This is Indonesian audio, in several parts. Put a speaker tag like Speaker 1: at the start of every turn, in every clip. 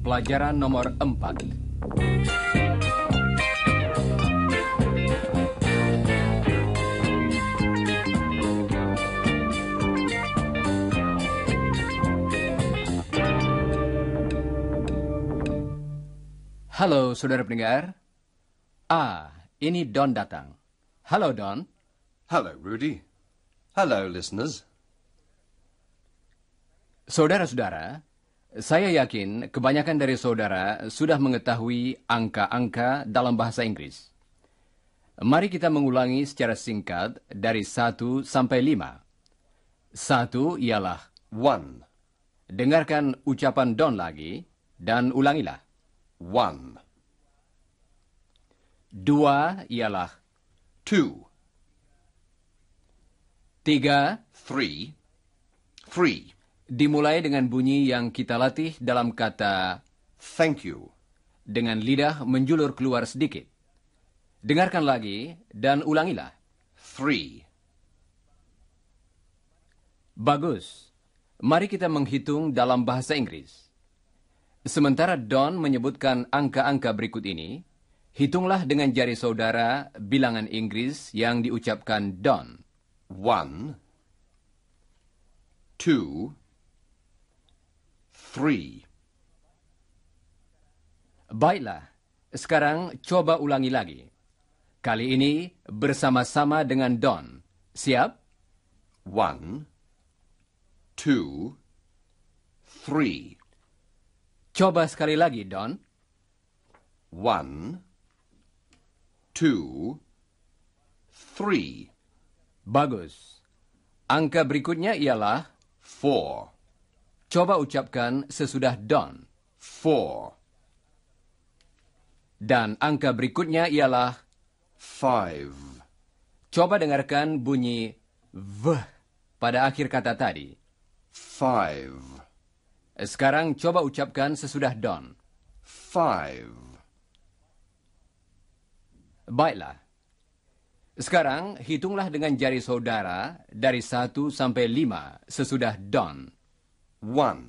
Speaker 1: Pelajaran nomor 4. Halo, saudara pendengar. Ini Don datang. Halo, Don.
Speaker 2: Hello, Rudy. Hello, listeners.
Speaker 1: Saudara-saudara, saya yakin kebanyakan dari saudara sudah mengetahui angka-angka dalam bahasa Inggris. Mari kita mengulangi secara singkat dari 1 sampai 5. 1 ialah,
Speaker 2: One,
Speaker 1: dengarkan ucapan Don lagi dan ulangilah.
Speaker 2: one.
Speaker 1: 2 ialah,
Speaker 2: Two,
Speaker 1: 3
Speaker 2: three, three.
Speaker 1: dimulai dengan bunyi yang kita latih dalam kata
Speaker 2: Thank you.
Speaker 1: dengan lidah menjulur keluar sedikit. Dengarkan lagi dan ulangilah.
Speaker 2: Three,
Speaker 1: Bagus. Mari kita menghitung dalam bahasa Inggris. Sementara Don menyebutkan angka-angka berikut ini, hitunglah dengan jari saudara bilangan Inggris yang diucapkan Don.
Speaker 2: 1, 2, 3.
Speaker 1: Baiklah, sekarang coba ulangi lagi. Kali ini bersama-sama dengan Don. Siap?
Speaker 2: 1, 2, 3.
Speaker 1: Coba sekali lagi, Don.
Speaker 2: 1, 2, 3.
Speaker 1: Bagus. Angka berikutnya ialah,
Speaker 2: 4,
Speaker 1: coba ucapkan sesudah Don.
Speaker 2: 4.
Speaker 1: Dan angka berikutnya ialah,
Speaker 2: 5,
Speaker 1: coba dengarkan bunyi V pada akhir kata tadi.
Speaker 2: 5,
Speaker 1: Sekarang coba ucapkan sesudah Don.
Speaker 2: 5.
Speaker 1: Baiklah. Sekarang hitunglah dengan jari saudara dari 1 sampai 5 sesudah Don.
Speaker 2: 1,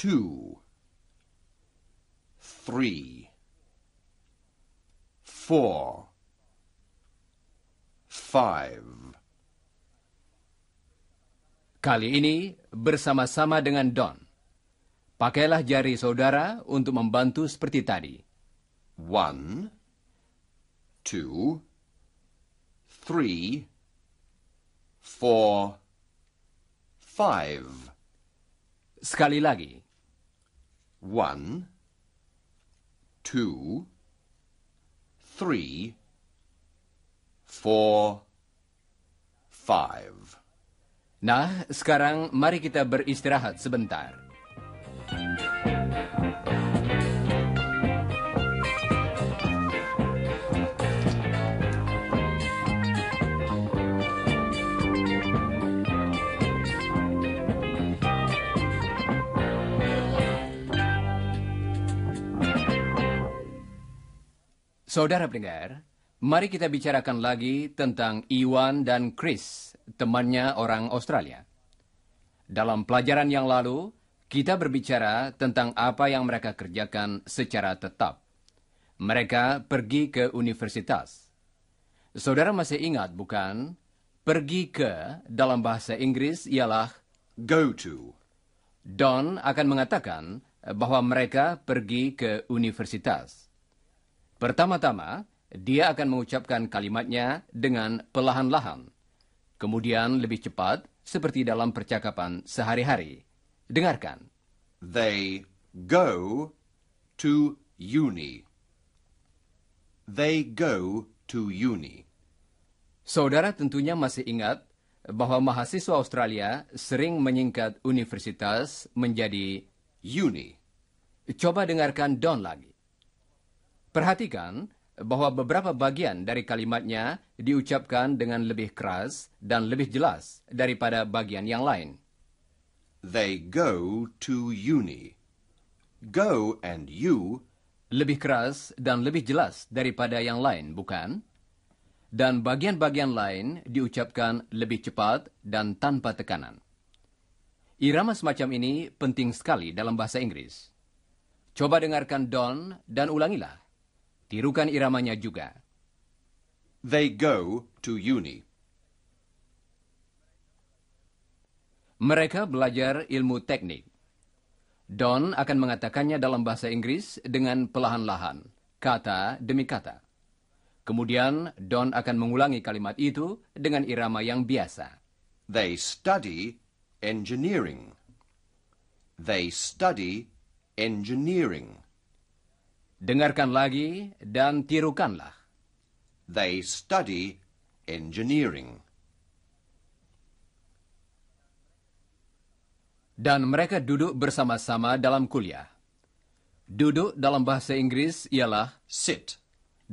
Speaker 2: 2, 3, 4, 5.
Speaker 1: Kali ini bersama-sama dengan Don. Pakailah jari saudara untuk membantu seperti tadi.
Speaker 2: 1, 2, 3, 4, 5.
Speaker 1: Sekali lagi.
Speaker 2: 1, 2, 3, 4, 5.
Speaker 1: Nah, sekarang mari kita beristirahat sebentar. Saudara pendengar, mari kita bicarakan lagi tentang Iwan dan Chris, temannya orang Australia. Dalam pelajaran yang lalu, kita berbicara tentang apa yang mereka kerjakan secara tetap. Mereka pergi ke universitas. Saudara masih ingat, bukan? Pergi ke dalam bahasa Inggris ialah
Speaker 2: Go to.
Speaker 1: Don akan mengatakan bahwa mereka pergi ke universitas. Pertama-tama, dia akan mengucapkan kalimatnya dengan perlahan-lahan. Kemudian lebih cepat, seperti dalam percakapan sehari-hari. Dengarkan.
Speaker 2: They go to uni. They go to uni.
Speaker 1: Saudara tentunya masih ingat bahwa mahasiswa Australia sering menyingkat universitas menjadi
Speaker 2: Uni.
Speaker 1: Coba dengarkan Don lagi. Perhatikan bahwa beberapa bagian dari kalimatnya diucapkan dengan lebih keras dan lebih jelas daripada bagian yang lain.
Speaker 2: They go to uni. Go and you.
Speaker 1: Lebih keras dan lebih jelas daripada yang lain, bukan? dan bagian-bagian lain diucapkan lebih cepat dan tanpa tekanan. Irama semacam ini penting sekali dalam bahasa Inggris. Coba dengarkan Don dan ulangilah. Tirukan iramanya juga.
Speaker 2: They go to uni.
Speaker 1: Mereka belajar ilmu teknik. Don akan mengatakannya dalam bahasa Inggris dengan perlahan-lahan, kata demi kata. Kemudian Don akan mengulangi kalimat itu dengan irama yang biasa.
Speaker 2: They study engineering. They study engineering.
Speaker 1: Dengarkan lagi dan tirukanlah.
Speaker 2: They study engineering.
Speaker 1: Dan mereka duduk bersama-sama dalam kuliah. Duduk dalam bahasa Inggris ialah
Speaker 2: Sit.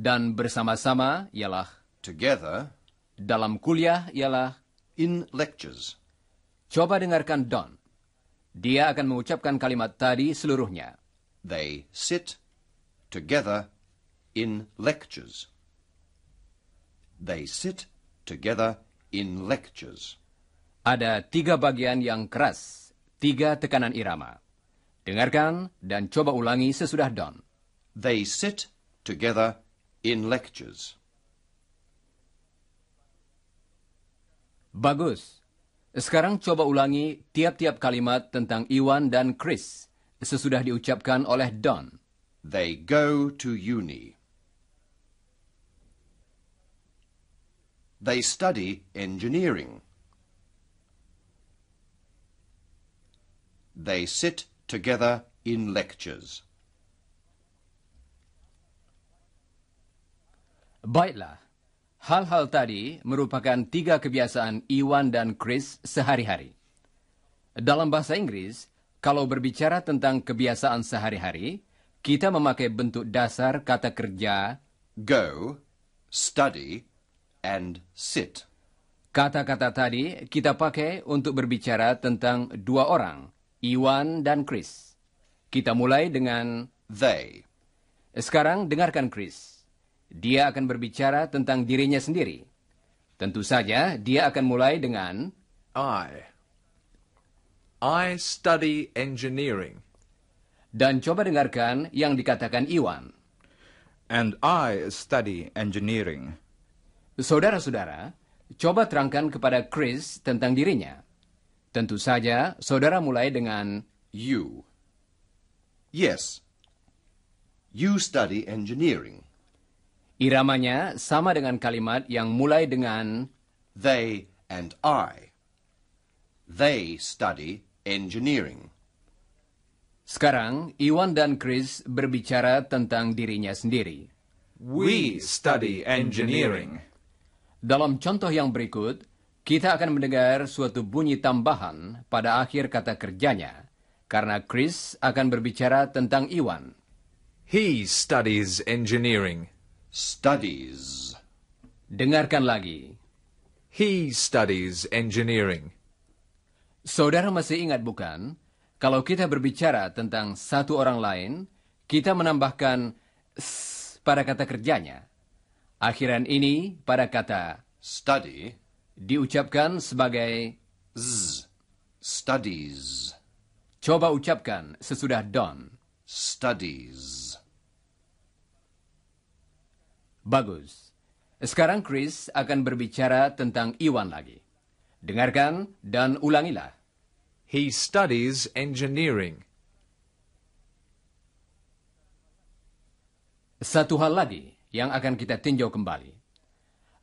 Speaker 1: dan bersama-sama ialah
Speaker 2: Together
Speaker 1: dalam kuliah ialah.
Speaker 2: in lectures.
Speaker 1: Coba dengarkan Don. Dia akan mengucapkan kalimat tadi seluruhnya.
Speaker 2: They sit together in lectures. They sit together in lectures.
Speaker 1: Ada 3 bagian yang keras, 3 tekanan irama. Dengarkan dan coba ulangi sesudah Don.
Speaker 2: They sit together in lectures.
Speaker 1: Bagus. Sekarang coba ulangi tiap-tiap kalimat tentang Iwan dan Chris sesudah diucapkan oleh Don.
Speaker 2: They go to uni. They study engineering. They sit together in lectures.
Speaker 1: Baiklah. Hal-hal tadi merupakan 3 kebiasaan Iwan dan Chris sehari-hari. Dalam bahasa Inggris, kalau berbicara tentang kebiasaan sehari-hari, kita memakai bentuk dasar kata kerja.
Speaker 2: Go, study, and sit.
Speaker 1: Kata-kata tadi kita pakai untuk berbicara tentang 2 orang, Iwan dan Chris. Kita mulai dengan.
Speaker 2: They.
Speaker 1: Sekarang dengarkan Chris. Dia akan berbicara tentang dirinya sendiri. Tentu saja dia akan mulai dengan.
Speaker 3: I study engineering.
Speaker 1: Dan coba dengarkan yang dikatakan Iwan.
Speaker 4: And I study engineering.
Speaker 1: Saudara-saudara, coba terangkan kepada Chris tentang dirinya. Tentu saja, saudara mulai dengan.
Speaker 2: You. Yes. You study engineering.
Speaker 1: Iramanya sama dengan kalimat yang mulai dengan.
Speaker 2: They and I. They study engineering.
Speaker 1: Sekarang, Iwan dan Chris berbicara tentang dirinya sendiri.
Speaker 3: We study engineering.
Speaker 1: Dalam contoh yang berikut, kita akan mendengar suatu bunyi tambahan pada akhir kata kerjanya, karena Chris akan berbicara tentang Iwan.
Speaker 3: He studies engineering.
Speaker 2: Studies.
Speaker 1: Dengarkan lagi.
Speaker 3: He studies engineering.
Speaker 1: Saudara masih ingat bukan? Kalau kita berbicara tentang satu orang lain, kita menambahkan s pada kata kerjanya. Akhiran ini pada kata
Speaker 2: Study.
Speaker 1: diucapkan sebagai.
Speaker 2: Z. Studies.
Speaker 1: Coba ucapkan sesudah Don.
Speaker 2: Studies.
Speaker 1: Bagus. Sekarang Chris akan berbicara tentang Iwan lagi. Dengarkan dan ulangilah.
Speaker 3: He studies engineering.
Speaker 1: Satu hal lagi yang akan kita tinjau kembali.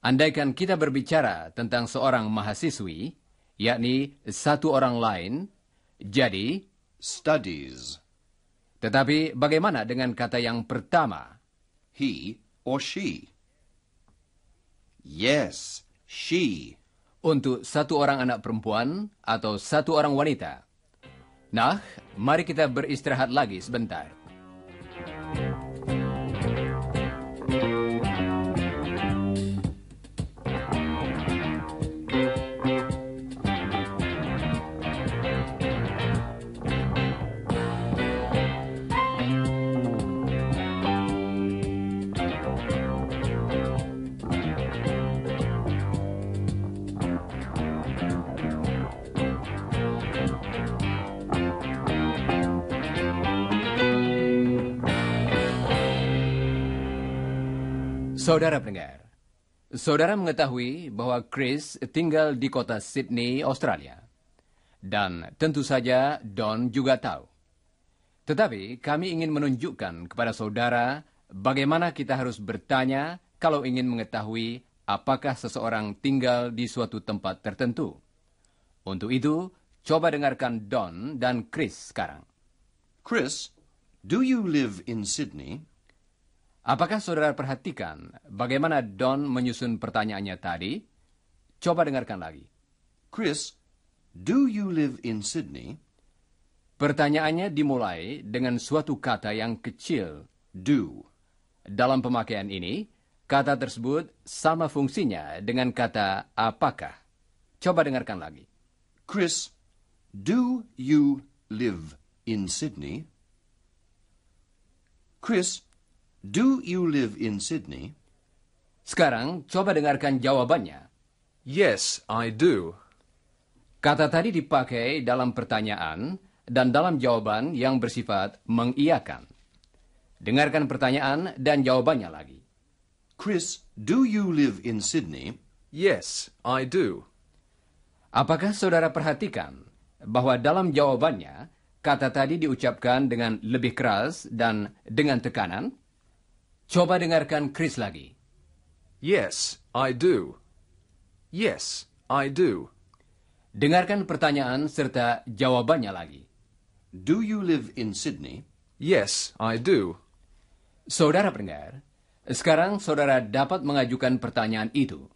Speaker 1: Andaikan kita berbicara tentang seorang mahasiswi, yakni satu orang lain, jadi.
Speaker 2: Studies.
Speaker 1: Tetapi bagaimana dengan kata yang pertama?
Speaker 2: He or she. Yes, she.
Speaker 1: Untuk satu orang anak perempuan atau satu orang wanita. Nah, mari kita beristirahat lagi sebentar. Saudara pendengar, saudara mengetahui bahwa Chris tinggal di kota Sydney, Australia. Dan tentu saja Don juga tahu. Tetapi kami ingin menunjukkan kepada saudara bagaimana kita harus bertanya kalau ingin mengetahui apakah seseorang tinggal di suatu tempat tertentu. Untuk itu, coba dengarkan Don dan Chris sekarang.
Speaker 2: Chris, do you live in Sydney?
Speaker 1: Apakah saudara perhatikan bagaimana Don menyusun pertanyaannya tadi? Coba dengarkan lagi.
Speaker 2: Chris, do you live in Sydney?
Speaker 1: Pertanyaannya dimulai dengan suatu kata yang kecil.
Speaker 2: Do.
Speaker 1: Dalam pemakaian ini, kata tersebut sama fungsinya dengan kata apakah. Coba dengarkan lagi.
Speaker 2: Chris, do you live in Sydney? Chris, do you live in Sydney?
Speaker 1: Sekarang, coba dengarkan jawabannya.
Speaker 3: Yes, I do.
Speaker 1: Kata tadi dipakai dalam pertanyaan dan dalam jawaban yang bersifat mengiyakan. Dengarkan pertanyaan dan jawabannya lagi.
Speaker 2: Chris, do you live in Sydney?
Speaker 3: Yes, I do.
Speaker 1: Apakah saudara perhatikan bahwa dalam jawabannya, kata tadi diucapkan dengan lebih keras dan dengan tekanan? Coba dengarkan Chris lagi.
Speaker 3: Yes, I do. Yes, I do.
Speaker 1: Dengarkan pertanyaan serta jawabannya lagi.
Speaker 2: Do you live in Sydney?
Speaker 3: Yes, I do.
Speaker 1: Saudara pendengar, sekarang saudara dapat mengajukan pertanyaan itu.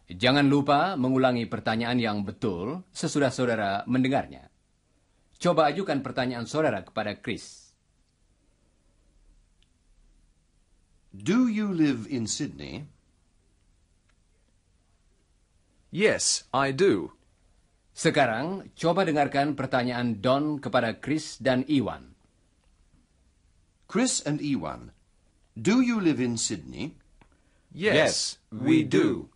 Speaker 1: Jangan lupa mengulangi pertanyaan yang betul sesudah saudara mendengarnya. Coba ajukan pertanyaan saudara kepada Chris.
Speaker 2: Do you live in Sydney?
Speaker 3: Yes, I do.
Speaker 1: Sekarang, coba dengarkan pertanyaan Don kepada Chris dan Iwan.
Speaker 2: Chris and Ewan, do you live in Sydney?
Speaker 3: Yes, we do.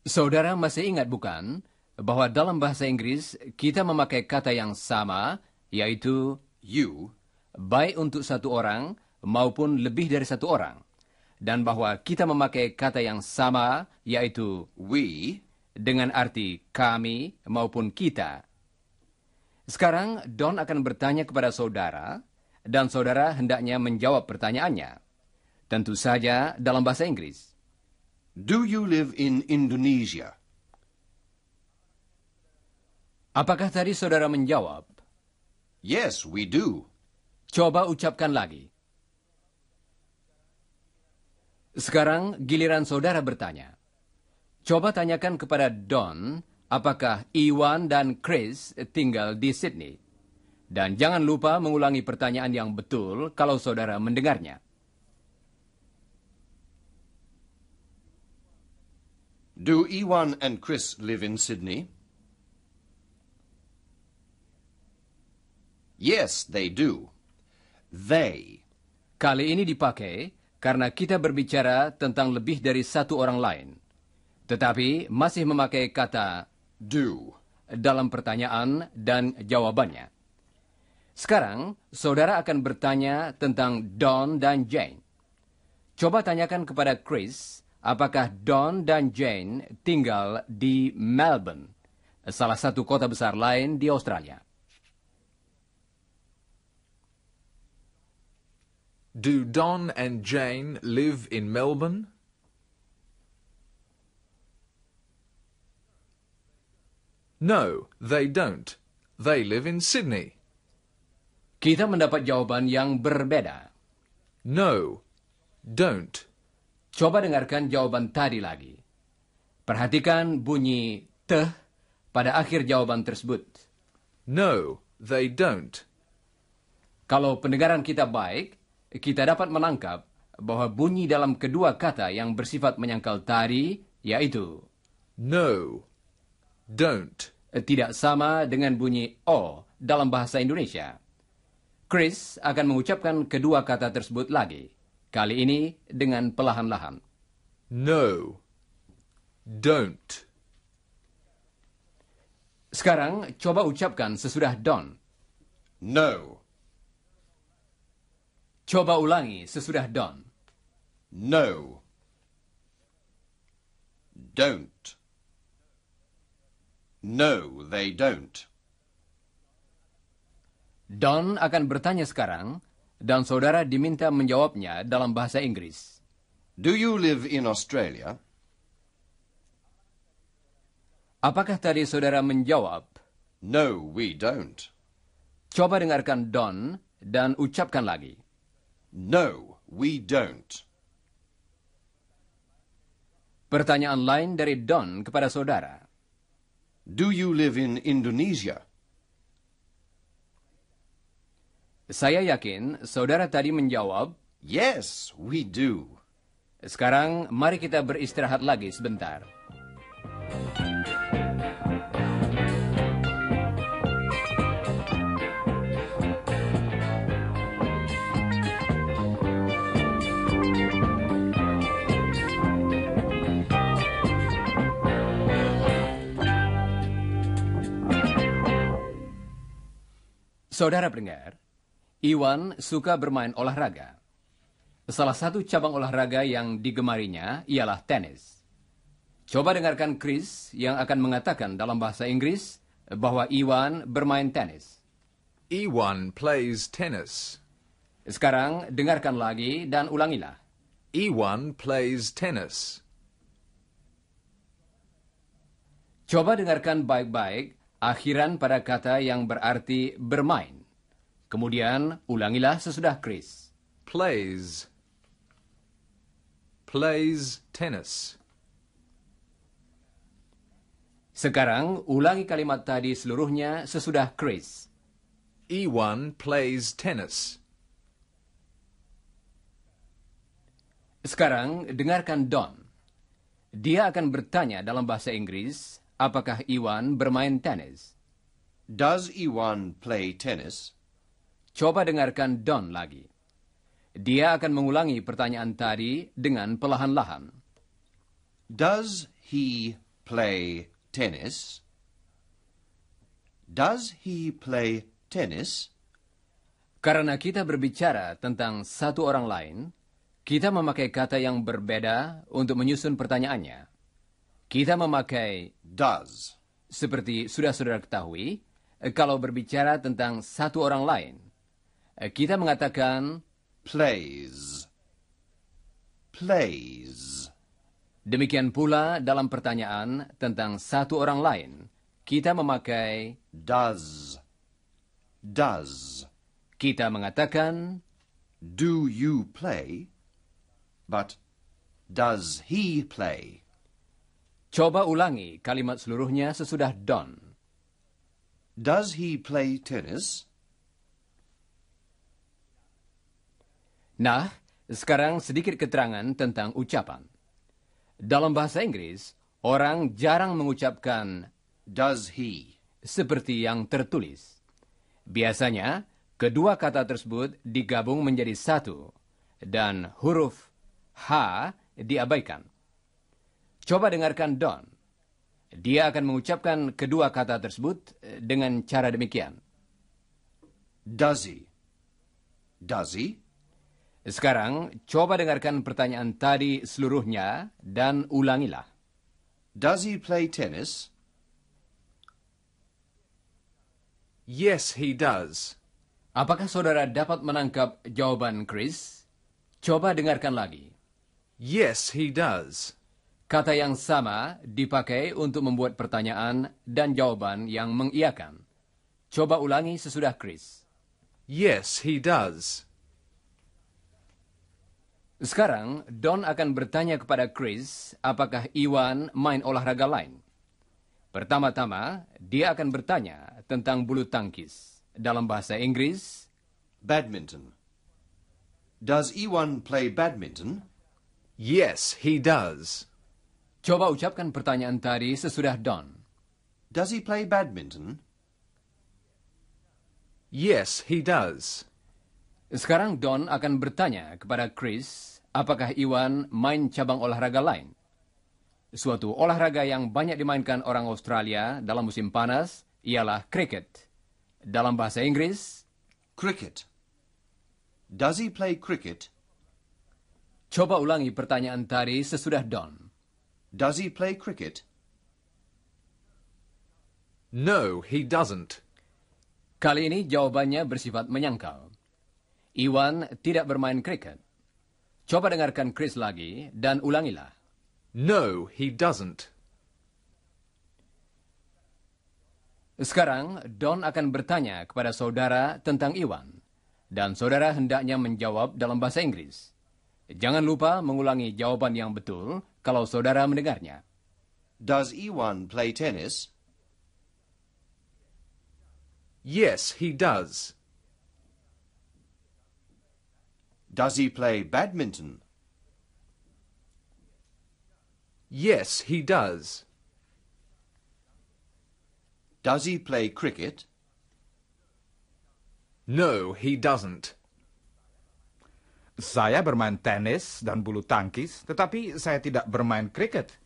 Speaker 1: Saudara masih ingat bukan, bahwa dalam bahasa Inggris kita memakai kata yang sama, yaitu
Speaker 2: You,
Speaker 1: baik untuk satu orang maupun lebih dari satu orang. Dan bahwa kita memakai kata yang sama, yaitu
Speaker 2: we,
Speaker 1: dengan arti kami maupun kita. Sekarang, Don akan bertanya kepada saudara, dan saudara hendaknya menjawab pertanyaannya. Tentu saja dalam bahasa Inggris.
Speaker 2: do you live in Indonesia?
Speaker 1: Apakah tadi saudara menjawab?
Speaker 2: Yes, we do.
Speaker 1: Coba ucapkan lagi. Sekarang giliran saudara bertanya. Coba tanyakan kepada Don, apakah Iwan dan Chris tinggal di Sydney? Dan jangan lupa mengulangi pertanyaan yang betul kalau saudara mendengarnya.
Speaker 2: Do Ewan and Chris live in Sydney? Yes, they do. They.
Speaker 1: Kali ini dipakai karena kita berbicara tentang lebih dari satu orang lain. Tetapi masih memakai kata
Speaker 2: Do.
Speaker 1: dalam pertanyaan dan jawabannya. Sekarang, saudara akan bertanya tentang Don dan Jane. Coba tanyakan kepada Chris, apakah Don dan Jane tinggal di Melbourne, salah satu kota besar lain di Australia.
Speaker 3: Do Don and Jane live in Melbourne? No, they don't. They live in Sydney.
Speaker 1: Kita mendapat jawaban yang berbeda.
Speaker 3: No, don't.
Speaker 1: Coba dengarkan jawaban tadi lagi. Perhatikan bunyi teh pada akhir jawaban tersebut.
Speaker 3: No, they don't.
Speaker 1: Kalau pendengaran kita baik, kita dapat menangkap bahwa bunyi dalam kedua kata yang bersifat menyangkal tadi, yaitu
Speaker 3: No, don't.
Speaker 1: tidak sama dengan bunyi O dalam bahasa Indonesia. Chris akan mengucapkan kedua kata tersebut lagi, kali ini dengan perlahan-lahan.
Speaker 3: No, don't.
Speaker 1: Sekarang, coba ucapkan sesudah Don.
Speaker 2: No.
Speaker 1: Coba ulangi sesudah Don.
Speaker 2: No. Don't. No, they don't.
Speaker 1: Don akan bertanya sekarang, dan saudara diminta menjawabnya dalam bahasa Inggris.
Speaker 2: Do you live in Australia?
Speaker 1: Apakah tadi saudara menjawab?
Speaker 2: No, we don't.
Speaker 1: Coba dengarkan Don dan ucapkan lagi.
Speaker 2: No, we don't.
Speaker 1: Pertanyaan lain dari Don kepada saudara.
Speaker 2: Do you live in Indonesia?
Speaker 1: Saya yakin saudara tadi menjawab.
Speaker 2: Yes, we do.
Speaker 1: Sekarang mari kita beristirahat lagi sebentar. Saudara pendengar, Iwan suka bermain olahraga. Salah satu cabang olahraga yang digemarinya ialah tenis. Coba dengarkan Chris yang akan mengatakan dalam bahasa Inggris bahwa Iwan bermain tenis.
Speaker 3: Iwan plays tennis.
Speaker 1: Sekarang dengarkan lagi dan ulangilah.
Speaker 3: Iwan plays tennis.
Speaker 1: Coba dengarkan baik-baik akhiran pada kata yang berarti bermain. Kemudian ulangilah sesudah Chris.
Speaker 3: Plays. Plays tennis.
Speaker 1: Sekarang ulangi kalimat tadi seluruhnya sesudah Chris.
Speaker 3: Iwan plays tennis.
Speaker 1: Sekarang dengarkan Don. Dia akan bertanya dalam bahasa Inggris, apakah Iwan bermain tenis?
Speaker 2: Does Iwan play tennis?
Speaker 1: Coba dengarkan Don lagi. Dia akan mengulangi pertanyaan tadi dengan perlahan-lahan.
Speaker 2: Does he play tennis? Does he play tennis?
Speaker 1: Karena kita berbicara tentang satu orang lain, kita memakai kata yang berbeda untuk menyusun pertanyaannya. Kita memakai
Speaker 2: Does.
Speaker 1: seperti sudah saudara ketahui, kalau berbicara tentang satu orang lain, kita mengatakan
Speaker 2: Plays. Plays.
Speaker 1: demikian pula dalam pertanyaan tentang satu orang lain, kita memakai
Speaker 2: Does. Does.
Speaker 1: kita mengatakan
Speaker 2: Do you play? But does he play?
Speaker 1: coba ulangi kalimat seluruhnya sesudah Don.
Speaker 2: Does he play tennis?
Speaker 1: Nah, sekarang sedikit keterangan tentang ucapan. Dalam bahasa Inggris, orang jarang mengucapkan
Speaker 2: Does he?
Speaker 1: seperti yang tertulis. Biasanya, kedua kata tersebut digabung menjadi satu, dan huruf H diabaikan. Coba dengarkan Don. Dia akan mengucapkan kedua kata tersebut dengan cara demikian.
Speaker 2: Does he? Does he?
Speaker 1: Sekarang, coba dengarkan pertanyaan tadi seluruhnya dan ulangilah.
Speaker 2: Does he play tennis?
Speaker 3: Yes, he does.
Speaker 1: Apakah saudara dapat menangkap jawaban Chris? Coba dengarkan lagi.
Speaker 3: Yes, he does.
Speaker 1: Kata yang sama dipakai untuk membuat pertanyaan dan jawaban yang mengiyakan. Coba ulangi sesudah Chris.
Speaker 3: Yes, he does.
Speaker 1: Sekarang, Don akan bertanya kepada Chris apakah Iwan main olahraga lain. Pertama-tama, dia akan bertanya tentang bulu tangkis. Dalam bahasa Inggris,
Speaker 2: Badminton. Does Iwan play badminton?
Speaker 3: Yes, he does.
Speaker 1: coba ucapkan pertanyaan tadi sesudah Don.
Speaker 2: Does he play badminton?
Speaker 3: Yes, he does.
Speaker 1: Sekarang Don akan bertanya kepada Chris apakah Iwan main cabang olahraga lain. Suatu olahraga yang banyak dimainkan orang Australia dalam musim panas ialah cricket. Dalam bahasa Inggris,
Speaker 2: Cricket. Does he play cricket?
Speaker 1: coba ulangi pertanyaan tadi sesudah Don.
Speaker 2: Does he play cricket?
Speaker 3: No, he doesn't.
Speaker 1: Kali ini jawabannya bersifat menyangkal. Iwan tidak bermain kriket. Coba dengarkan Chris lagi dan ulangilah.
Speaker 3: No, he doesn't.
Speaker 1: Sekarang, Don akan bertanya kepada saudara tentang Iwan. Dan saudara hendaknya menjawab dalam bahasa Inggris. Jangan lupa mengulangi jawaban yang betul kalau saudara mendengarnya.
Speaker 2: Does Iwan play tennis?
Speaker 3: Yes, he does.
Speaker 2: Does he play badminton?
Speaker 3: Yes, he does.
Speaker 2: Does he play cricket?
Speaker 3: No, he doesn't.
Speaker 4: Saya bermain tenis dan bulu tangkis, tetapi saya tidak bermain kriket.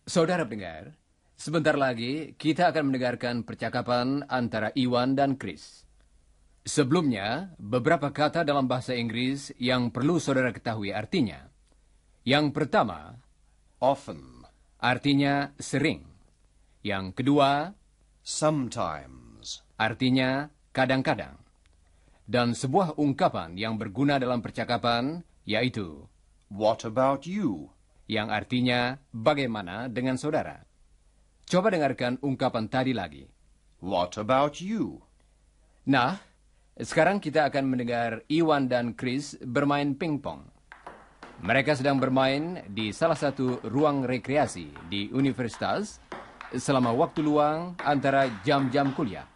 Speaker 1: Saudara pendengar, sebentar lagi kita akan mendengarkan percakapan antara Iwan dan Chris. Sebelumnya, beberapa kata dalam bahasa Inggris yang perlu saudara ketahui artinya. Yang pertama,
Speaker 2: Often.
Speaker 1: artinya sering. Yang kedua,
Speaker 2: Sometimes.
Speaker 1: artinya kadang-kadang. Dan sebuah ungkapan yang berguna dalam percakapan, yaitu
Speaker 2: What about you?
Speaker 1: yang artinya bagaimana dengan saudara. Coba dengarkan ungkapan tadi lagi.
Speaker 2: What about you?
Speaker 1: Nah, sekarang kita akan mendengar Iwan dan Chris bermain pingpong. Mereka sedang bermain di salah satu ruang rekreasi di universitas selama waktu luang antara jam-jam kuliah.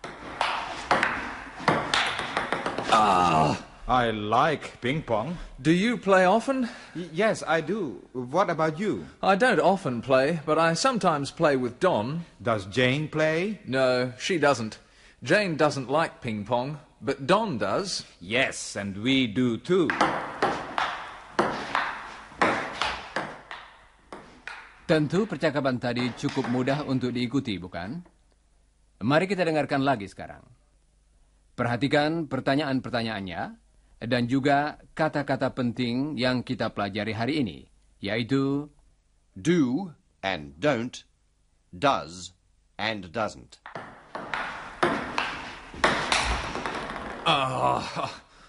Speaker 4: I like ping pong.
Speaker 3: Do you play often?
Speaker 4: Yes, I do. What about you?
Speaker 3: I don't often play, but I sometimes play with Don.
Speaker 4: Does Jane play?
Speaker 3: No, she doesn't. Jane doesn't like ping pong, but Don does.
Speaker 4: Yes, and we do too.
Speaker 1: Tentu percakapan tadi cukup mudah untuk diikuti, bukan? Mari kita dengarkan lagi sekarang. Perhatikan pertanyaan-pertanyaannya dan juga kata-kata penting yang kita pelajari hari ini, yaitu
Speaker 2: Do and don't. Does and doesn't.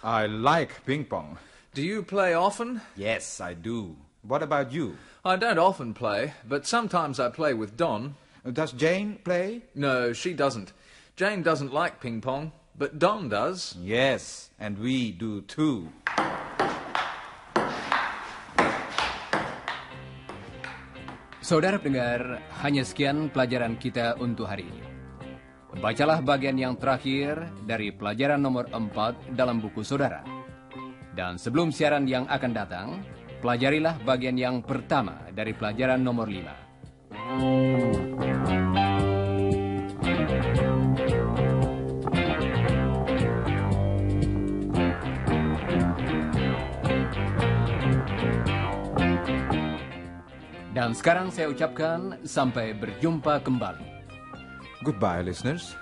Speaker 4: I like ping pong.
Speaker 3: Do you play often?
Speaker 4: Yes, I do. What about you?
Speaker 3: I don't often play, but sometimes I play with Don.
Speaker 4: Does Jane play?
Speaker 3: No, she doesn't. Jane doesn't like ping pong, but Don does.
Speaker 4: Yes, and we do too.
Speaker 1: Saudara pendengar, hanya sekian pelajaran kita untuk hari ini. Bacalah bagian yang terakhir dari pelajaran nomor 4 dalam buku saudara. Dan sebelum siaran yang akan datang, pelajarilah bagian yang pertama dari pelajaran nomor 5. Dan sekarang saya ucapkan sampai berjumpa kembali.
Speaker 4: Goodbye, listeners.